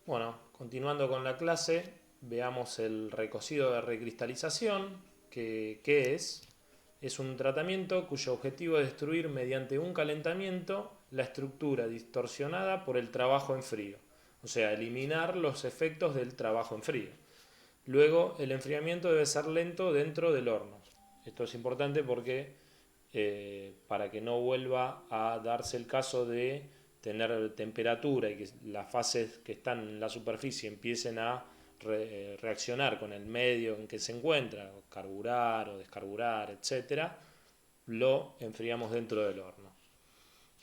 Bueno, continuando con la clase, veamos el recocido de recristalización, que ¿qué es? Es un tratamiento cuyo objetivo es destruir mediante un calentamiento la estructura distorsionada por el trabajo en frío, o sea, eliminar los efectos del trabajo en frío. Luego, el enfriamiento debe ser lento dentro del horno. Esto es importante porque para que no vuelva a darse el caso de tener temperatura y que las fases que están en la superficie empiecen a reaccionar con el medio en que se encuentra, carburar o descarburar, etcétera, lo enfriamos dentro del horno.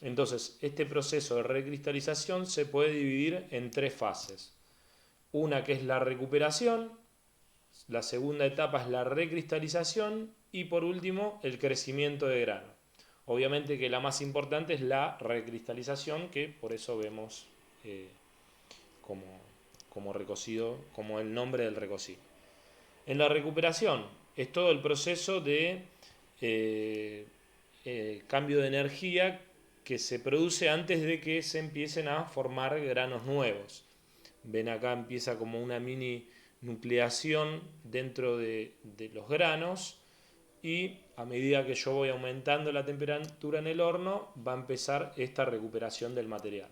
Entonces, este proceso de recristalización se puede dividir en tres fases. Una que es la recuperación, la segunda etapa es la recristalización y por último el crecimiento de grano. Obviamente que la más importante es la recristalización, que por eso vemos eh, como, como recocido, como el nombre del recocido. En la recuperación es todo el proceso de eh, cambio de energía que se produce antes de que se empiecen a formar granos nuevos. Ven acá empieza como una mini nucleación dentro de los granos y a medida que yo voy aumentando la temperatura en el horno va a empezar esta recuperación del material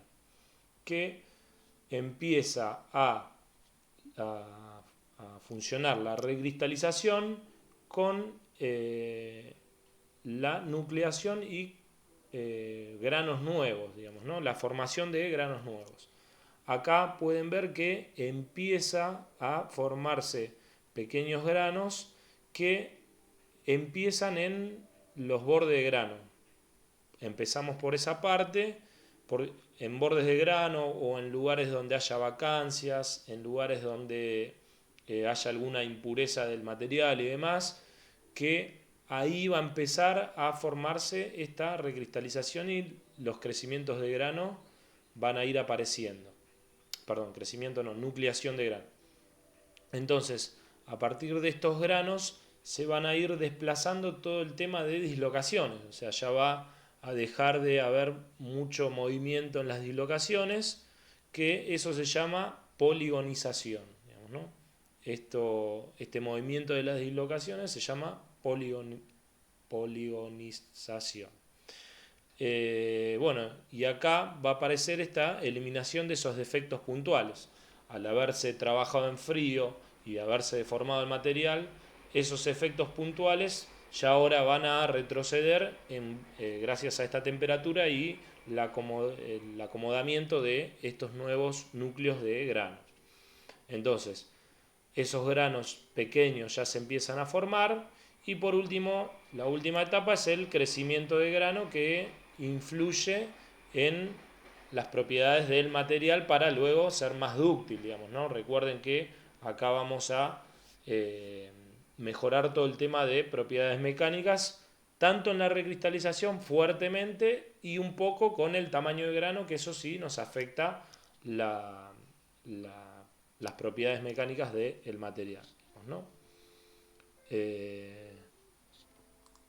que empieza a funcionar la recristalización con la nucleación y granos nuevos, digamos, ¿no? La formación de granos nuevos. Acá pueden ver que empieza a formarse pequeños granos que empiezan en los bordes de grano. Empezamos por esa parte, en bordes de grano o en lugares donde haya vacancias, en lugares donde haya alguna impureza del material y demás, que ahí va a empezar a formarse esta recristalización y los crecimientos de grano van a ir apareciendo. Perdón, crecimiento no, nucleación de grano. Entonces, a partir de estos granos se van a ir desplazando todo el tema de dislocaciones, o sea, ya va a dejar de haber mucho movimiento en las dislocaciones, que eso se llama poligonización, digamos, ¿no? Este movimiento de las dislocaciones se llama poligonización. Bueno, y acá va a aparecer esta eliminación de esos defectos puntuales. Al haberse trabajado en frío y haberse deformado el material, esos efectos puntuales ya ahora van a retroceder gracias a esta temperatura y el acomodamiento de estos nuevos núcleos de granos. Entonces, esos granos pequeños ya se empiezan a formar y por último, la última etapa es el crecimiento de grano que influye en las propiedades del material para luego ser más dúctil, digamos, ¿no? Recuerden que acá vamos a mejorar todo el tema de propiedades mecánicas, tanto en la recristalización fuertemente y un poco con el tamaño de grano, que eso sí nos afecta las propiedades mecánicas del material, ¿no? Eh,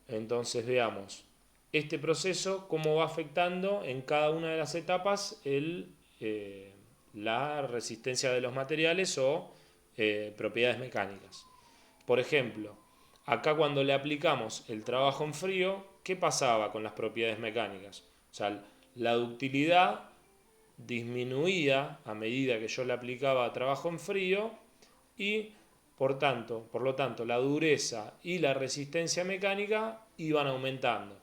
entonces veamos este proceso, cómo va afectando en cada una de las etapas la resistencia de los materiales o propiedades mecánicas. Por ejemplo, acá cuando le aplicamos el trabajo en frío, ¿qué pasaba con las propiedades mecánicas? O sea, la ductilidad disminuía a medida que yo le aplicaba trabajo en frío y por lo tanto, la dureza y la resistencia mecánica iban aumentando.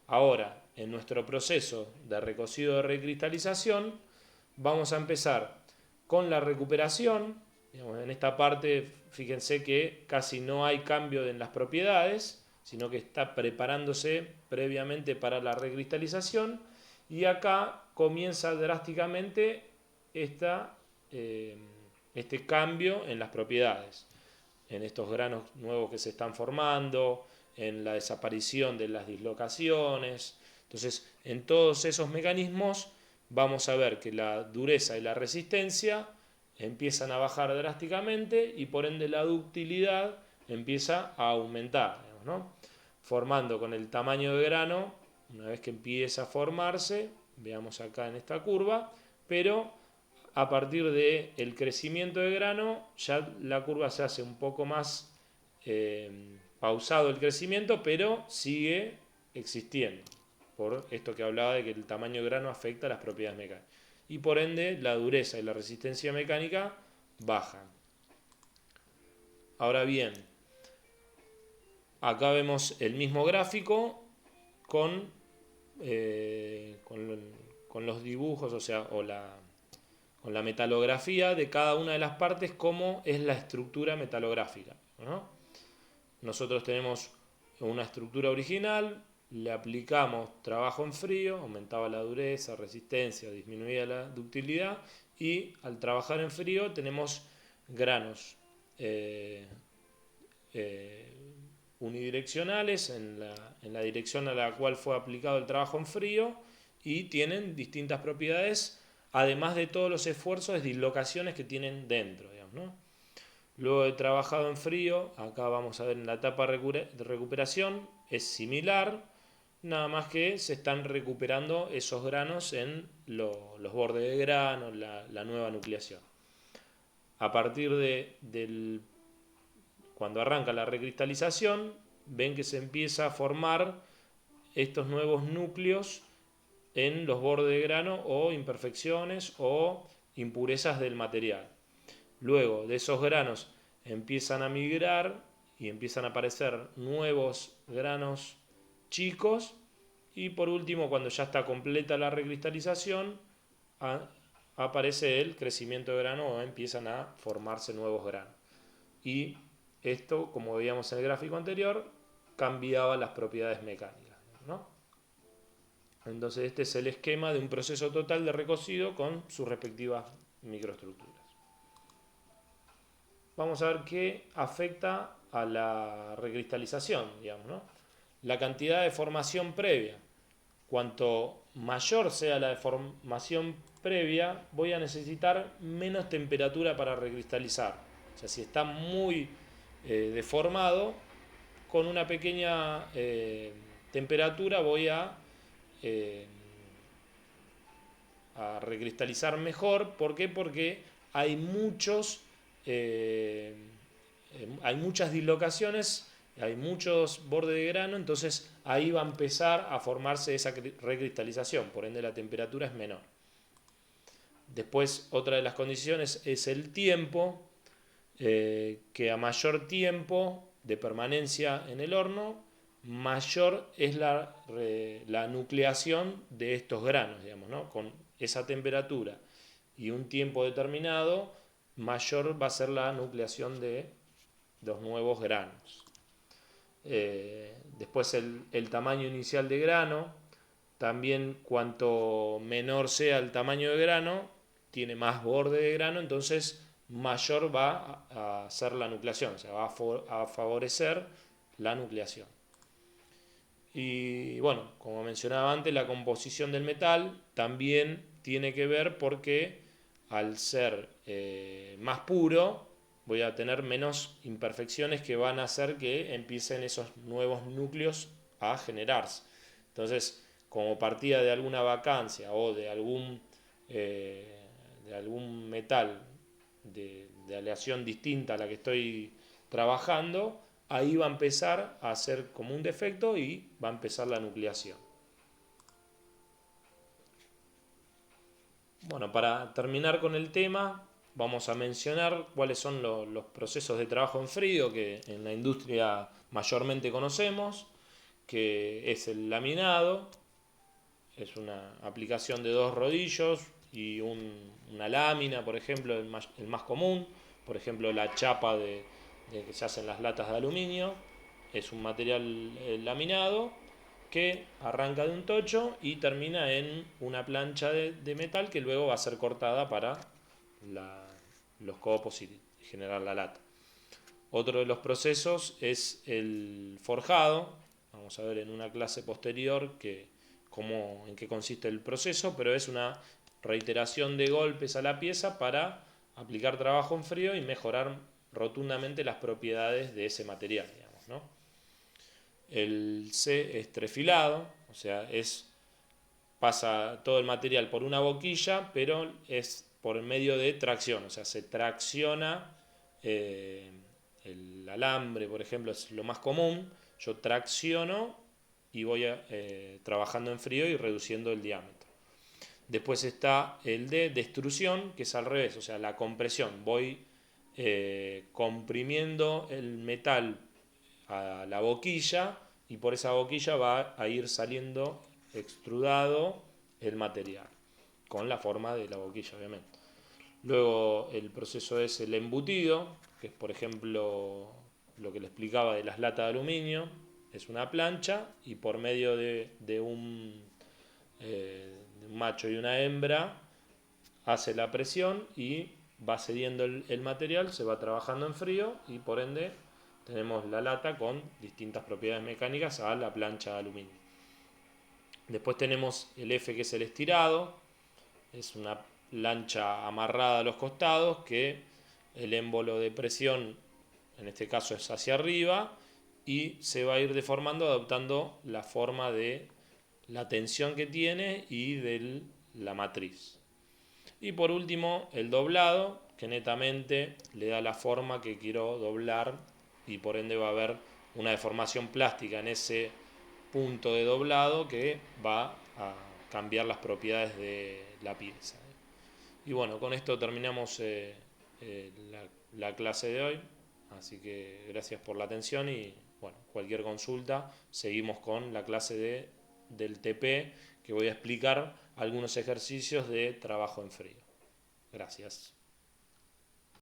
Ahora, en nuestro proceso de recocido de recristalización, vamos a empezar con la recuperación. En esta parte, fíjense que casi no hay cambio en las propiedades, sino que está preparándose previamente para la recristalización. Y acá comienza drásticamente este cambio en las propiedades, en estos granos nuevos que se están formando, en la desaparición de las dislocaciones. Entonces, en todos esos mecanismos vamos a ver que la dureza y la resistencia empiezan a bajar drásticamente y por ende la ductilidad empieza a aumentar, digamos, ¿no? Formando con el tamaño de grano, una vez que empieza a formarse, veamos acá en esta curva, pero a partir del crecimiento de grano, ya la curva se hace un poco más pausado el crecimiento, pero sigue existiendo. Por esto que hablaba de que el tamaño de grano afecta a las propiedades mecánicas. Y por ende, la dureza y la resistencia mecánica bajan. Ahora bien, acá vemos el mismo gráfico con los dibujos, o sea, con la metalografía de cada una de las partes, cómo es la estructura metalográfica, ¿no? Nosotros tenemos una estructura original, le aplicamos trabajo en frío, aumentaba la dureza, resistencia, disminuía la ductilidad, y al trabajar en frío tenemos granos unidireccionales en la dirección a la cual fue aplicado el trabajo en frío, y tienen distintas propiedades, además de todos los esfuerzos de dislocaciones que tienen dentro, digamos, ¿no? Luego de trabajado en frío, acá vamos a ver en la etapa de recuperación, es similar, nada más que se están recuperando esos granos en los bordes de grano, la nueva nucleación. A partir cuando arranca la recristalización, ven que se empieza a formar estos nuevos núcleos en los bordes de grano, o imperfecciones o impurezas del material. Luego de esos granos empiezan a migrar y empiezan a aparecer nuevos granos chicos, y por último, cuando ya está completa la recristalización, aparece el crecimiento de grano, o empiezan a formarse nuevos granos. Y esto, como veíamos en el gráfico anterior, cambiaba las propiedades mecánicas, ¿no? Entonces este es el esquema de un proceso total de recocido con sus respectivas microestructuras. Vamos a ver qué afecta a la recristalización, digamos, ¿no? La cantidad de formación previa. Cuanto mayor sea la deformación previa, voy a necesitar menos temperatura para recristalizar. O sea, si está muy deformado, con una pequeña temperatura voy a recristalizar mejor. ¿Por qué? Porque hay muchas dislocaciones, hay muchos bordes de grano, entonces ahí va a empezar a formarse esa recristalización, por ende la temperatura es menor. Después, otra de las condiciones es el tiempo, que a mayor tiempo de permanencia en el horno, mayor es la nucleación de estos granos, digamos, ¿no? Con esa temperatura y un tiempo determinado, mayor va a ser la nucleación de los nuevos granos. Después el tamaño inicial de grano, también cuanto menor sea el tamaño de grano, tiene más borde de grano, entonces mayor va a ser la nucleación, o sea, va a favorecer la nucleación. Y bueno, como mencionaba antes, la composición del metal también tiene que ver, porque al ser más puro voy a tener menos imperfecciones que van a hacer que empiecen esos nuevos núcleos a generarse. Entonces, como partía de alguna vacancia o de algún metal de aleación distinta a la que estoy trabajando, ahí va a empezar a ser como un defecto y va a empezar la nucleación. Bueno, para terminar con el tema, vamos a mencionar cuáles son los procesos de trabajo en frío que en la industria mayormente conocemos, que es el laminado. Es una aplicación de dos rodillos y una lámina, por ejemplo, el más común. Por ejemplo, la chapa de que se hacen las latas de aluminio es un material laminado que arranca de un tocho y termina en una plancha de metal que luego va a ser cortada para los copos y generar la lata. Otro de los procesos es el forjado. Vamos a ver en una clase posterior en qué consiste el proceso, pero es una reiteración de golpes a la pieza para aplicar trabajo en frío y mejorar rotundamente las propiedades de ese material, digamos, ¿no? El C es trefilado, o sea, es pasa todo el material por una boquilla, pero es por medio de tracción, o sea, se tracciona el alambre, por ejemplo, es lo más común. Yo tracciono y voy trabajando en frío y reduciendo el diámetro. Después está el de destrucción, que es al revés, o sea, la compresión. Voy comprimiendo el metal a la boquilla y por esa boquilla va a ir saliendo extrudado el material, con la forma de la boquilla, obviamente. Luego el proceso es el embutido, que es por ejemplo lo que le explicaba de las latas de aluminio. Es una plancha y por medio de un macho y una hembra hace la presión y va cediendo el material, se va trabajando en frío y por ende tenemos la lata con distintas propiedades mecánicas a la plancha de aluminio. Después tenemos el F, que es el estirado, es una lancha amarrada a los costados que el émbolo de presión en este caso es hacia arriba y se va a ir deformando adoptando la forma de la tensión que tiene y de la matriz. Y por último el doblado, que netamente le da la forma que quiero doblar y por ende va a haber una deformación plástica en ese punto de doblado que va a cambiar las propiedades de la pieza. Y bueno, con esto terminamos la clase de hoy. Así que gracias por la atención y bueno, cualquier consulta, seguimos con la clase del TP, que voy a explicar algunos ejercicios de trabajo en frío. Gracias.